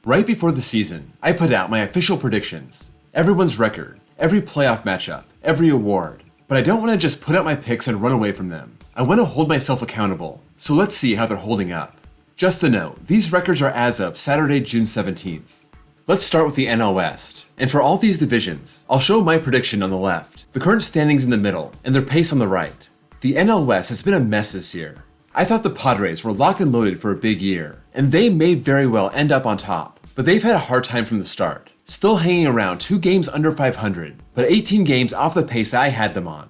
Right before the season, I put out my official predictions. Everyone's record, every playoff matchup, every award. But I don't want to just put out my picks and run away from them. I want to hold myself accountable, so let's see how they're holding up. Just to note, these records are as of Saturday, June 17th. Let's start with the NL West. And for all these divisions, I'll show my prediction on the left, the current standings in the middle, and their pace on the right. The NL West has been a mess this year. I thought the Padres were locked and loaded for a big year, and they may very well end up on top, but they've had a hard time from the start, still hanging around 2 games under 500, but 18 games off the pace that I had them on.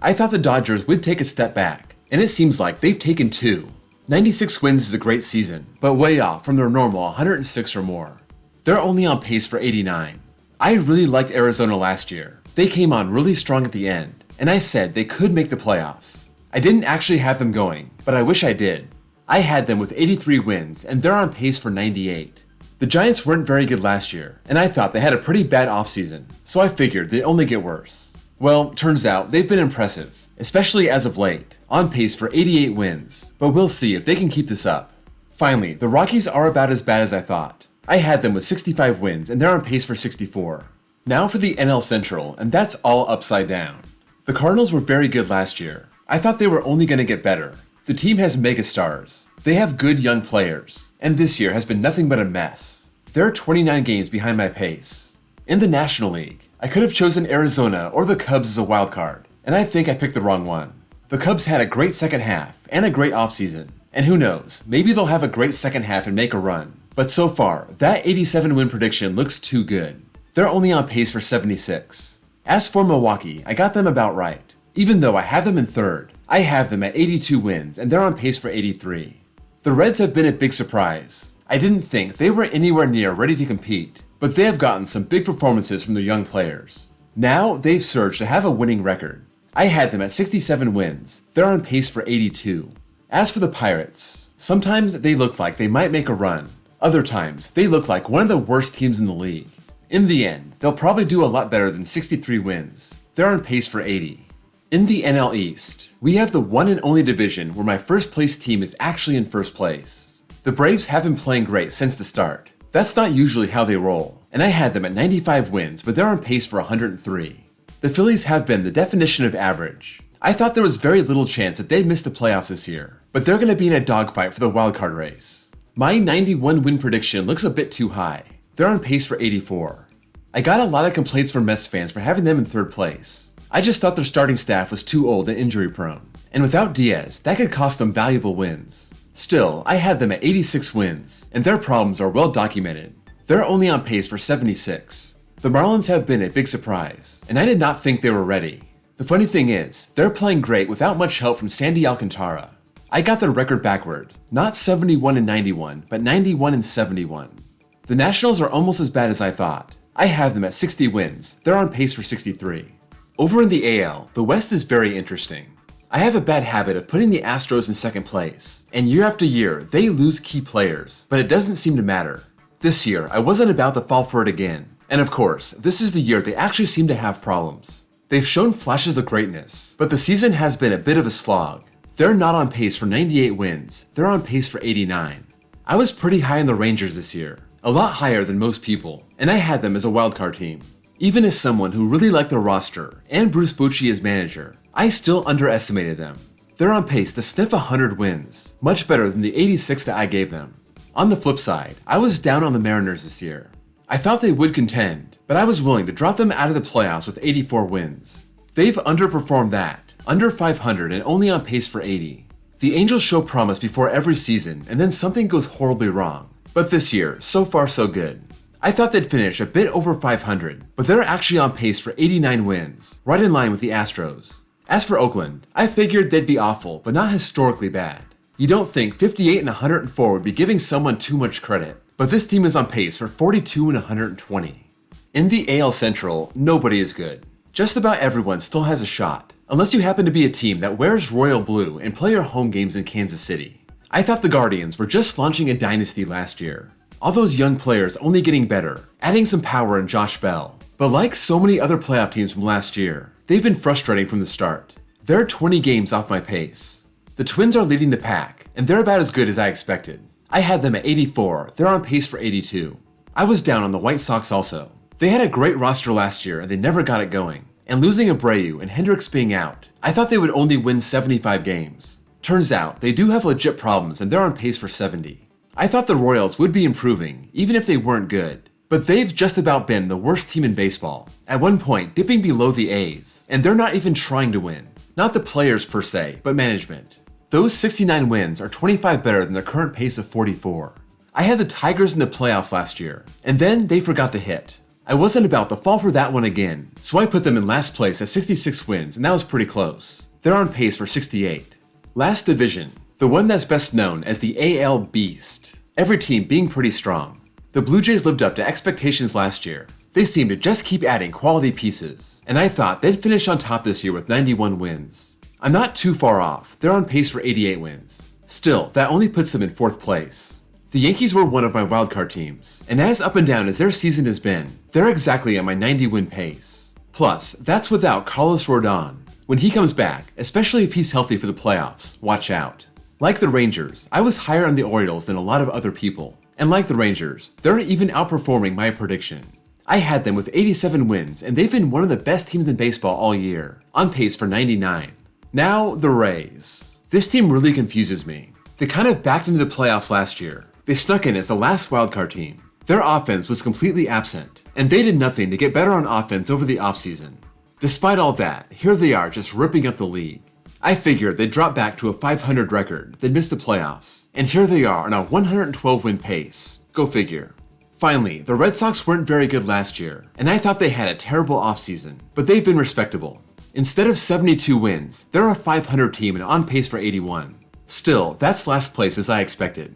I thought the Dodgers would take a step back, and it seems like they've taken 2. 96 wins is a great season, but way off from their normal 106 or more. They're only on pace for 89. I really liked Arizona last year. They came on really strong at the end, and I said they could make the playoffs. I didn't actually have them going, but I wish I did. I had them with 83 wins, and they're on pace for 98. The Giants weren't very good last year, and I thought they had a pretty bad offseason, so I figured they'd only get worse. Well, turns out they've been impressive, especially as of late, on pace for 88 wins, but we'll see if they can keep this up. Finally, the Rockies are about as bad as I thought. I had them with 65 wins, and they're on pace for 64. Now for the NL Central, and that's all upside down. The Cardinals were very good last year. I thought they were only going to get better. The team has megastars. They have good young players, and this year has been nothing but a mess. They're 29 games behind my pace. In the National League, I could have chosen Arizona or the Cubs as a wild card, and I think I picked the wrong one. The Cubs had a great second half and a great offseason, and who knows, maybe they'll have a great second half and make a run. But so far, that 87 win prediction looks too good. They're only on pace for 76. As for Milwaukee, I got them about right. Even though I have them in third, I have them at 82 wins, and they're on pace for 83. The Reds have been a big surprise. I didn't think they were anywhere near ready to compete, but they have gotten some big performances from their young players. Now, they've surged to have a winning record. I had them at 67 wins. They're on pace for 82. As for the Pirates, sometimes they look like they might make a run. Other times, they look like one of the worst teams in the league. In the end, they'll probably do a lot better than 63 wins. They're on pace for 80. In the NL East, we have the one and only division where my first place team is actually in first place. The Braves have been playing great since the start. That's not usually how they roll, and I had them at 95 wins, but they're on pace for 103. The Phillies have been the definition of average. I thought there was very little chance that they'd miss the playoffs this year, but they're going to be in a dogfight for the wildcard race. My 91 win prediction looks a bit too high. They're on pace for 84. I got a lot of complaints from Mets fans for having them in third place. I just thought their starting staff was too old and injury prone, and without Diaz, that could cost them valuable wins. Still, I had them at 86 wins, and their problems are well documented. They're only on pace for 76. The Marlins have been a big surprise, and I did not think they were ready. The funny thing is, they're playing great without much help from Sandy Alcantara. I got their record backward, not 71 and 91, but 91 and 71. The Nationals are almost as bad as I thought. I have them at 60 wins. They're on pace for 63. Over in the AL, the West is very interesting. I have a bad habit of putting the Astros in second place, and year after year, they lose key players, but it doesn't seem to matter. This year, I wasn't about to fall for it again, and of course, this is the year they actually seem to have problems. They've shown flashes of greatness, but the season has been a bit of a slog. They're not on pace for 98 wins, they're on pace for 89. I was pretty high on the Rangers this year, a lot higher than most people, and I had them as a wildcard team. Even as someone who really liked their roster, and Bruce Bochy as manager, I still underestimated them. They're on pace to sniff 100 wins, much better than the 86 that I gave them. On the flip side, I was down on the Mariners this year. I thought they would contend, but I was willing to drop them out of the playoffs with 84 wins. They've underperformed that, under 500 and only on pace for 80. The Angels show promise before every season, and then something goes horribly wrong. But this year, so far so good. I thought they'd finish a bit over 500, but they're actually on pace for 89 wins, right in line with the Astros. As for Oakland, I figured they'd be awful, but not historically bad. You don't think 58 and 104 would be giving someone too much credit, but this team is on pace for 42 and 120. In the AL Central, nobody is good. Just about everyone still has a shot, unless you happen to be a team that wears royal blue and play your home games in Kansas City. I thought the Guardians were just launching a dynasty last year. All those young players only getting better, adding some power in Josh Bell. But like so many other playoff teams from last year, they've been frustrating from the start. They're 20 games off my pace. The Twins are leading the pack, and they're about as good as I expected. I had them at 84, they're on pace for 82. I was down on the White Sox also. They had a great roster last year and they never got it going. And losing Abreu and Hendricks being out, I thought they would only win 75 games. Turns out, they do have legit problems and they're on pace for 70. I thought the Royals would be improving, even if they weren't good. But they've just about been the worst team in baseball, at one point dipping below the A's, and they're not even trying to win. Not the players per se, but management. Those 69 wins are 25 better than their current pace of 44. I had the Tigers in the playoffs last year, and then they forgot to hit. I wasn't about to fall for that one again, so I put them in last place at 66 wins, and that was pretty close. They're on pace for 68. Last division, the one that's best known as the AL Beast. Every team being pretty strong. The Blue Jays lived up to expectations last year. They seemed to just keep adding quality pieces, and I thought they'd finish on top this year with 91 wins. I'm not too far off, they're on pace for 88 wins. Still, that only puts them in 4th place. The Yankees were one of my wildcard teams, and as up and down as their season has been, they're exactly on my 90-win pace. Plus, that's without Carlos Rodon. When he comes back, especially if he's healthy for the playoffs, watch out. Like the Rangers, I was higher on the Orioles than a lot of other people. And like the Rangers, they're even outperforming my prediction. I had them with 87 wins, and they've been one of the best teams in baseball all year, on pace for 99. Now, the Rays. This team really confuses me. They kind of backed into the playoffs last year. They snuck in as the last wildcard team. Their offense was completely absent, and they did nothing to get better on offense over the offseason. Despite all that, here they are just ripping up the league. I figured they'd drop back to a 500 record, they'd miss the playoffs, and here they are on a 112-win pace. Go figure. Finally, the Red Sox weren't very good last year, and I thought they had a terrible offseason, but they've been respectable. Instead of 72 wins, they're a 500 team and on pace for 81. Still, that's last place as I expected.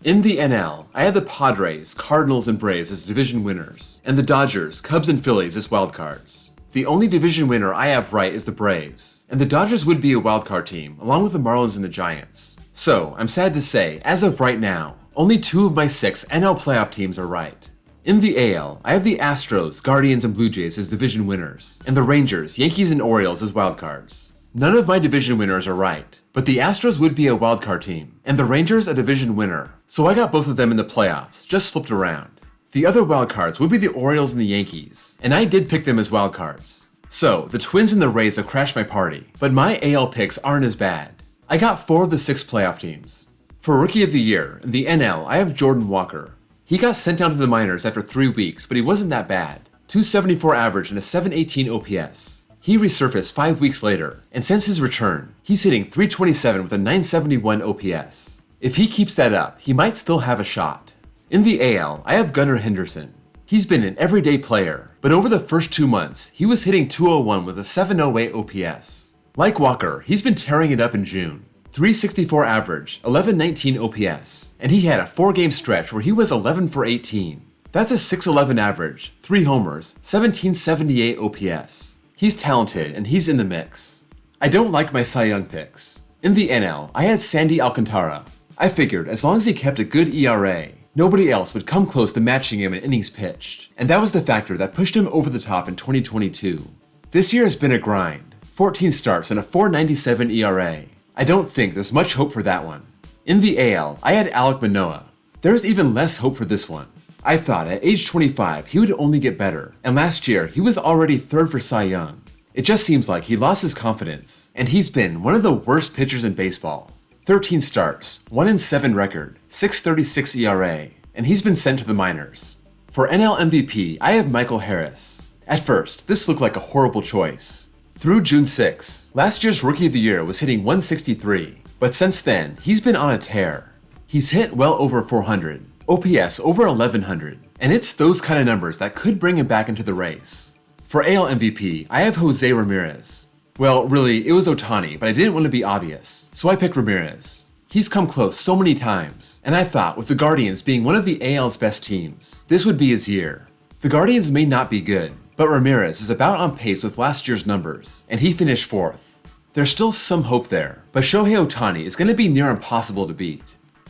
In the NL, I had the Padres, Cardinals, and Braves as division winners, and the Dodgers, Cubs, and Phillies as wildcards. The only division winner I have right is the Braves, and the Dodgers would be a wildcard team, along with the Marlins and the Giants. So, I'm sad to say, as of right now, only 2 of my 6 NL playoff teams are right. In the AL, I have the Astros, Guardians, and Blue Jays as division winners, and the Rangers, Yankees, and Orioles as wildcards. None of my division winners are right, but the Astros would be a wildcard team, and the Rangers a division winner, so I got both of them in the playoffs, just flipped around. The other wildcards would be the Orioles and the Yankees, and I did pick them as wildcards. So, the Twins and the Rays have crashed my party, but my AL picks aren't as bad. I got 4 of the 6 playoff teams. For Rookie of the Year, in the NL, I have Jordan Walker. He got sent down to the minors after 3 weeks, but he wasn't that bad. 274 average and a 718 OPS. He resurfaced 5 weeks later, and since his return, he's hitting 327 with a 971 OPS. If he keeps that up, he might still have a shot. In the AL, I have Gunnar Henderson. He's been an everyday player, but over the first 2 months, he was hitting 201 with a 708 OPS. Like Walker, he's been tearing it up in June. 364 average, 1119 OPS, and he had a 4-game stretch where he was 11 for 18. That's a 611 average, 3 homers, 1778 OPS. He's talented and he's in the mix. I don't like my Cy Young picks. In the NL, I had Sandy Alcantara. I figured as long as he kept a good ERA, nobody else would come close to matching him in innings pitched, and that was the factor that pushed him over the top in 2022. This year has been a grind, 14 starts and a 4.97 ERA. I don't think there's much hope for that one. In the AL, I had Alek Manoah. There's even less hope for this one. I thought at age 25 he would only get better, and last year he was already 3rd for Cy Young. It just seems like he lost his confidence, and he's been one of the worst pitchers in baseball. 13 starts, 1-7 record, 6.36 ERA, and he's been sent to the minors. For NL MVP, I have Michael Harris. At first, this looked like a horrible choice. Through June 6, last year's Rookie of the Year was hitting 163, but since then, he's been on a tear. He's hit well over 400, OPS over 1100, and it's those kind of numbers that could bring him back into the race. For AL MVP, I have Jose Ramirez. Well, really, it was Ohtani, but I didn't want to be obvious, so I picked Ramirez. He's come close so many times, and I thought with the Guardians being one of the AL's best teams, this would be his year. The Guardians may not be good, but Ramirez is about on pace with last year's numbers, and he finished 4th. There's still some hope there, but Shohei Ohtani is going to be near impossible to beat.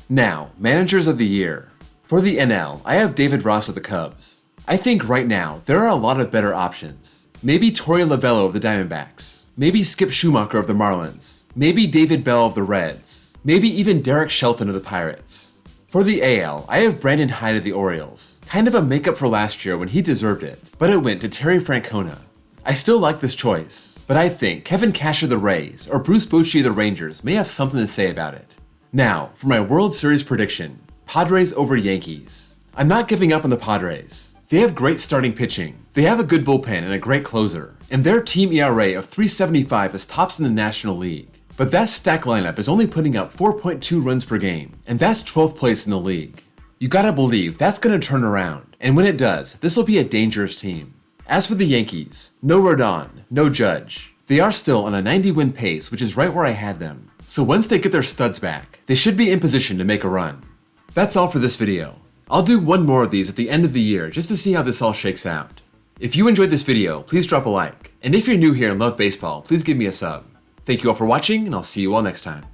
Now, Managers of the Year. For the NL, I have David Ross of the Cubs. I think right now, there are a lot of better options. Maybe Torey Lovullo of the Diamondbacks. Maybe Skip Schumacher of the Marlins. Maybe David Bell of the Reds. Maybe even Derek Shelton of the Pirates. For the AL, I have Brandon Hyde of the Orioles. Kind of a makeup for last year when he deserved it, but it went to Terry Francona. I still like this choice, but I think Kevin Cash of the Rays or Bruce Bochy of the Rangers may have something to say about it. Now, for my World Series prediction, Padres over Yankees. I'm not giving up on the Padres. They have great starting pitching, they have a good bullpen and a great closer, and their team ERA of 3.75 is tops in the National League. But that stacked lineup is only putting up 4.2 runs per game, and that's 12th place in the league. You gotta believe that's gonna turn around, and when it does, this will be a dangerous team. As for the Yankees, no Rodon, no Judge. They are still on a 90-win pace, which is right where I had them. So once they get their studs back, they should be in position to make a run. That's all for this video. I'll do one more of these at the end of the year just to see how this all shakes out. If you enjoyed this video, please drop a like. And if you're new here and love baseball, please give me a sub. Thank you all for watching, and I'll see you all next time.